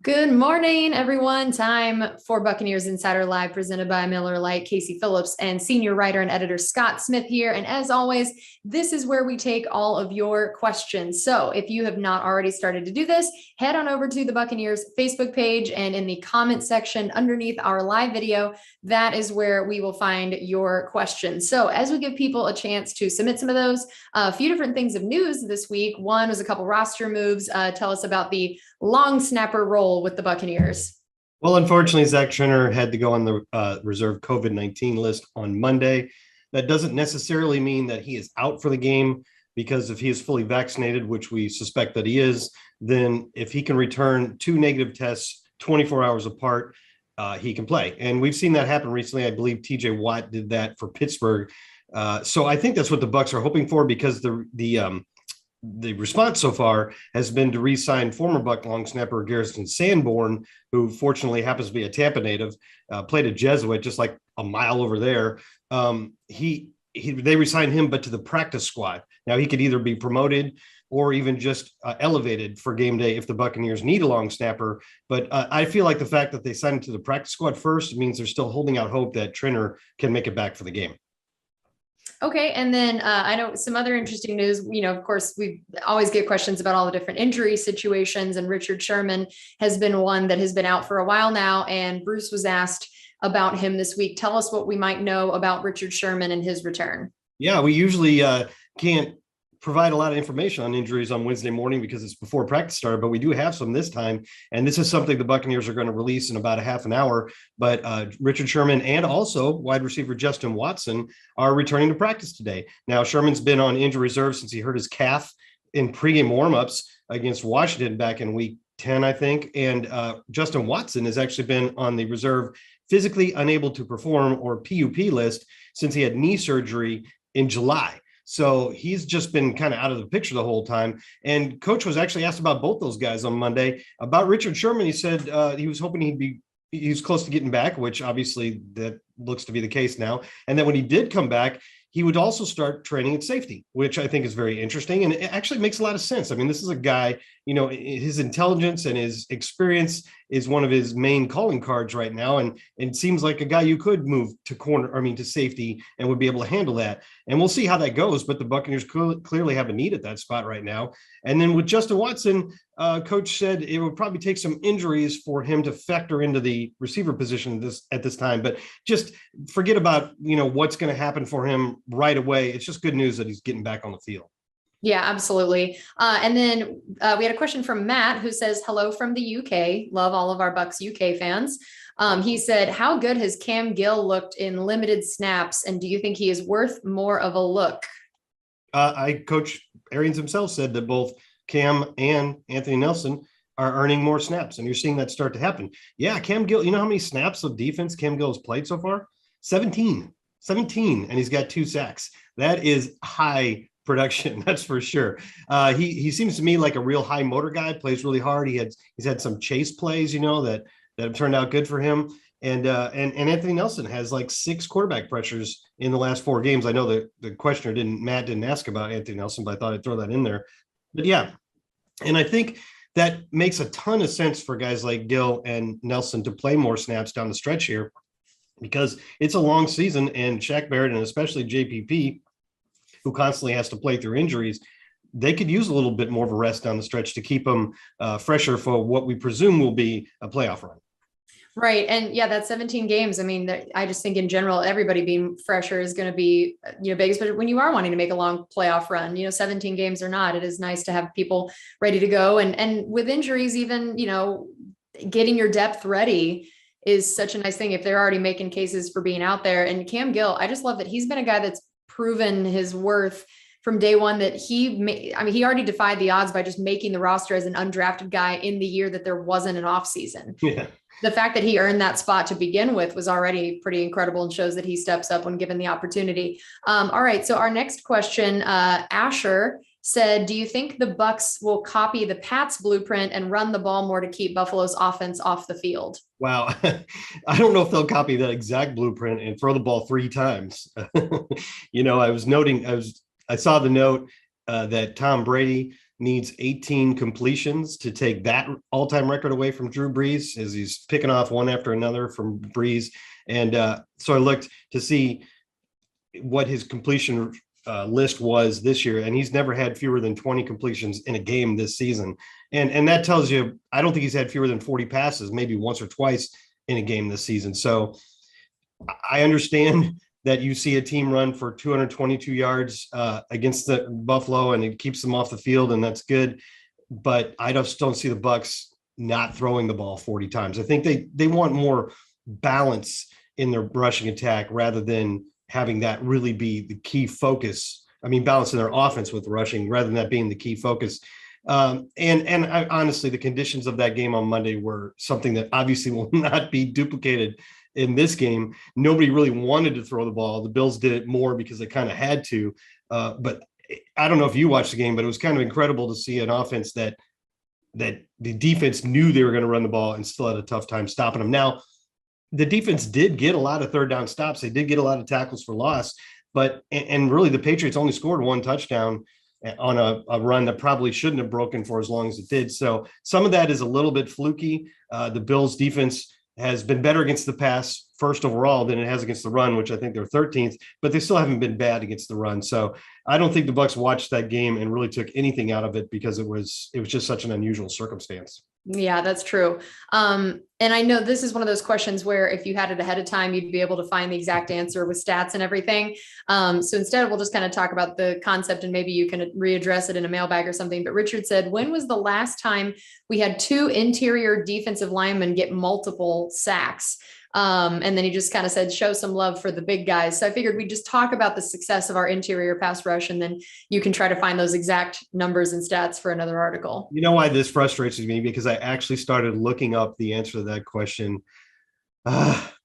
Good morning, everyone. Time for Buccaneers Insider Live, presented by Miller Lite, Casey Phillips, and senior writer and editor Scott Smith here. And as always, this is where we take all of your questions. So if you have not already started to do this, head on over to the Buccaneers Facebook page, and in the comment section underneath our live video, that is where we will find your questions. So as we give people a chance to submit some of those, a few different things of news this week. One was a couple roster moves. Tell us about the long snapper role with the Buccaneers. Well, unfortunately, Zach Trenner had to go on the reserve COVID-19 list on Monday. That doesn't necessarily mean that he is out for the game, because if he is fully vaccinated, which we suspect that he is, then if he can return two negative tests 24 hours apart, he can play. And we've seen that happen recently. I believe TJ Watt did that for Pittsburgh. So I think that's what the Bucs are hoping for, because the response so far has been to re-sign former Buck long snapper Garrison Sanborn, who fortunately happens to be a Tampa native, played at Jesuit just like a mile over there. They re-signed him, but to the practice squad. Now he could either be promoted or even just elevated for game day if the Buccaneers need a long snapper. But I feel like the fact that they signed him to the practice squad first means they're still holding out hope that Trenner can make it back for the game. Okay. And then I know some other interesting news. Of course, we always get questions about all the different injury situations, and Richard Sherman has been one that has been out for a while now. And Bruce was asked about him this week. Tell us what we might know about Richard Sherman and his return. Yeah, we usually can't provide a lot of information on injuries on Wednesday morning because it's before practice started, but we do have some this time. And this is something the Buccaneers are going to release in about a half an hour. But Richard Sherman and also wide receiver Justin Watson are returning to practice today. Now, Sherman's been on injury reserve since he hurt his calf in pregame warmups against Washington back in week 10, I think. And Justin Watson has actually been on the reserve physically unable to perform, or PUP list, since he had knee surgery in July. So he's just been kind of out of the picture the whole time. And coach was actually asked about both those guys on Monday. About Richard Sherman, he said he was hoping he was close to getting back, which obviously that looks to be the case now. And then when he did come back, he would also start training at safety, which I think is very interesting. And it actually makes a lot of sense. I mean, this is a guy, his intelligence and his experience is one of his main calling cards right now. And it seems like a guy you could move to safety and would be able to handle that. And we'll see how that goes. But the Buccaneers clearly have a need at that spot right now. And then with Justin Watson, coach said it would probably take some injuries for him to factor into the receiver position at this time. But just forget about, what's going to happen for him right away. It's just good news that he's getting back on the field. Yeah, absolutely. And then we had a question from Matt, who says, hello from the UK. Love all of our Bucs UK fans. He said, how good has Cam Gill looked in limited snaps? And do you think he is worth more of a look? Coach Arians himself said that both Cam and Anthony Nelson are earning more snaps, and you're seeing that start to happen. Yeah, Cam Gill, you know how many snaps of defense Cam Gill has played so far? 17, and he's got 2 sacks. That is high production, that's for sure. He seems to me like a real high motor guy, plays really hard. He's had some chase plays, that have turned out good for him. And Anthony Nelson has like 6 quarterback pressures in the last 4 games. I know that the questioner Matt didn't ask about Anthony Nelson, but I thought I'd throw that in there. But yeah, and I think that makes a ton of sense for guys like Gill and Nelson to play more snaps down the stretch here, because it's a long season, and Shaq Barrett and especially JPP, who constantly has to play through injuries, they could use a little bit more of a rest down the stretch to keep them fresher for what we presume will be a playoff run. Right. And yeah, that's 17 games. I mean, I just think in general, everybody being fresher is going to be, big, especially when you are wanting to make a long playoff run, 17 games or not. It is nice to have people ready to go. And with injuries, even, getting your depth ready is such a nice thing if they're already making cases for being out there. And Cam Gill, I just love that he's been a guy that's proven his worth from day one, that he already defied the odds by just making the roster as an undrafted guy in the year that there wasn't an off season. Yeah. The fact that he earned that spot to begin with was already pretty incredible and shows that he steps up when given the opportunity. All right. So our next question, Asher said, do you think the Bucs will copy the Pats blueprint and run the ball more to keep Buffalo's offense off the field? Wow. I don't know if they'll copy that exact blueprint and throw the ball 3 times. I saw the note that Tom Brady needs 18 completions to take that all-time record away from Drew Brees, as he's picking off one after another from Brees. And so I looked to see what his completion list was this year, and he's never had fewer than 20 completions in a game this season. And that tells you, I don't think he's had fewer than 40 passes, maybe once or twice in a game this season. So I understand that you see a team run for 222 yards against the Buffalo, and it keeps them off the field, and that's good. But I just don't see the Bucs not throwing the ball 40 times. I think they want more balance in their rushing attack rather than having that really be the key focus. I mean, balance in their offense with rushing rather than that being the key focus. And I, honestly, the conditions of that game on Monday were something that obviously will not be duplicated in this game. Nobody really wanted to throw the ball. The Bills did it more because they kind of had to. But I don't know if you watched the game, but it was kind of incredible to see an offense that the defense knew they were going to run the ball and still had a tough time stopping them. Now, the defense did get a lot of third down stops. They did get a lot of tackles for loss, but really the Patriots only scored one touchdown on a run that probably shouldn't have broken for as long as it did. So some of that is a little bit fluky. The Bills defense has been better against the pass first overall than it has against the run, which I think they're 13th, but they still haven't been bad against the run. So I don't think the Bucs watched that game and really took anything out of it because it was just such an unusual circumstance. Yeah, that's true. And I know this is one of those questions where if you had it ahead of time, you'd be able to find the exact answer with stats and everything. So instead, we'll just kind of talk about the concept and maybe you can readdress it in a mailbag or something. But Richard said, when was the last time we had two interior defensive linemen get multiple sacks? And then he just kind of said, show some love for the big guys. So I figured we'd just talk about the success of our interior pass rush, and then you can try to find those exact numbers and stats for another article. You know why this frustrates me? Because I actually started looking up the answer to that question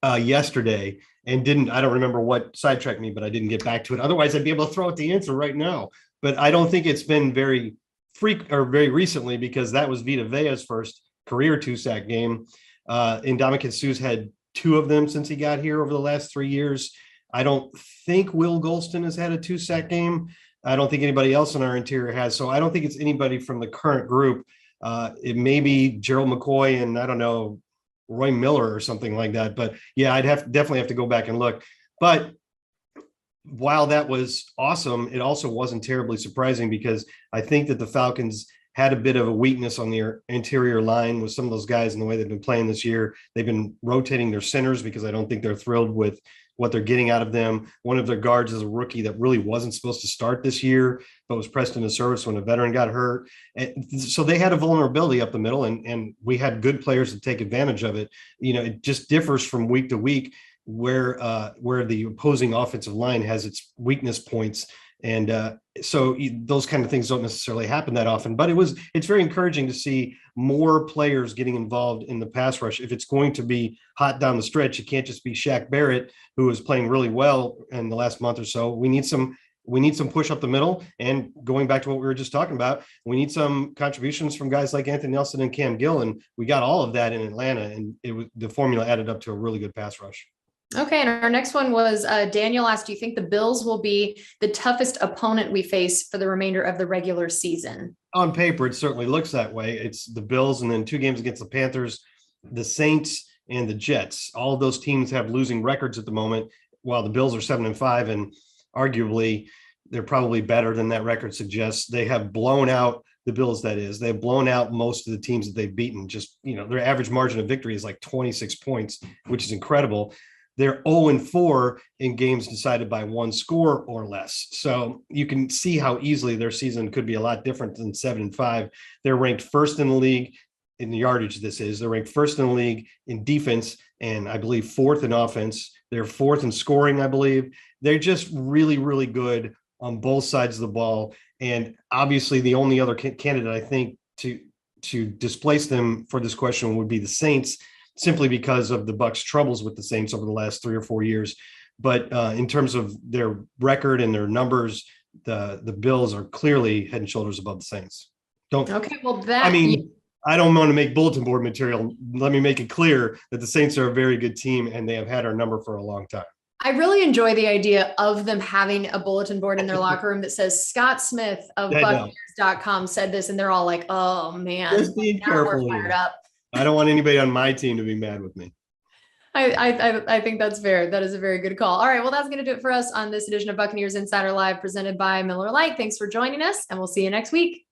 yesterday and I don't remember what sidetracked me, but I didn't get back to it. Otherwise, I'd be able to throw out the answer right now. But I don't think it's been very recently, because that was Vita Vea's first career 2-sack game. Ndamukong Suh's had 2 of them since he got here over the last 3 years. I don't think Will Golston has had a 2-sack game. I don't think anybody else in our interior has. So I don't think it's anybody from the current group. It may be Gerald McCoy and I don't know, Roy Miller or something like that. But yeah, I'd definitely have to go back and look. But while that was awesome, it also wasn't terribly surprising, because I think that the Falcons had a bit of a weakness on their interior line with some of those guys in the way they've been playing this year. They've been rotating their centers because I don't think they're thrilled with what they're getting out of them. One of their guards is a rookie that really wasn't supposed to start this year, but was pressed into service when a veteran got hurt. And so they had a vulnerability up the middle, and we had good players to take advantage of it. You know, it just differs from week to week where the opposing offensive line has its weakness points. And so those kind of things don't necessarily happen that often, but it's very encouraging to see more players getting involved in the pass rush. If it's going to be hot down the stretch, it can't just be Shaq Barrett, who is playing really well in the last month or so. We need some push up the middle, and going back to what we were just talking about, we need some contributions from guys like Anthony Nelson and Cam Gill. And we got all of that in Atlanta, and the formula added up to a really good pass rush. Okay, and our next one was Daniel asked, do you think the Bills will be the toughest opponent we face for the remainder of the regular season? On paper, it certainly looks that way. It's the Bills and then 2 games against the Panthers, the Saints, and the Jets. All of those teams have losing records at the moment, while the Bills are 7-5, and arguably they're probably better than that record suggests. They have blown out the Bills, that is. They've blown out most of the teams that they've beaten. Just, their average margin of victory is like 26 points, which is incredible. They're 0-4 in games decided by 1 score or less. So you can see how easily their season could be a lot different than 7-5. They're ranked first in the league in the yardage. They're ranked first in the league in defense, and I believe 4th in offense. They're 4th in scoring, I believe. They're just really, really good on both sides of the ball. And obviously the only other candidate I think to displace them for this question would be the Saints, simply because of the Bucs' troubles with the Saints over the last 3 or 4 years. But in terms of their record and their numbers, the Bills are clearly head and shoulders above the Saints. I don't want to make bulletin board material. Let me make it clear that the Saints are a very good team, and they have had our number for a long time. I really enjoy the idea of them having a bulletin board in their locker room that says Scott Smith of I know. Buccaneers.com said this, and they're all like, oh man, Just being now we're careful fired here. up. I don't want anybody on my team to be mad with me. I think that's fair. That is a very good call. All right. Well, that's going to do it for us on this edition of Buccaneers Insider Live presented by Miller Lite. Thanks for joining us, and we'll see you next week.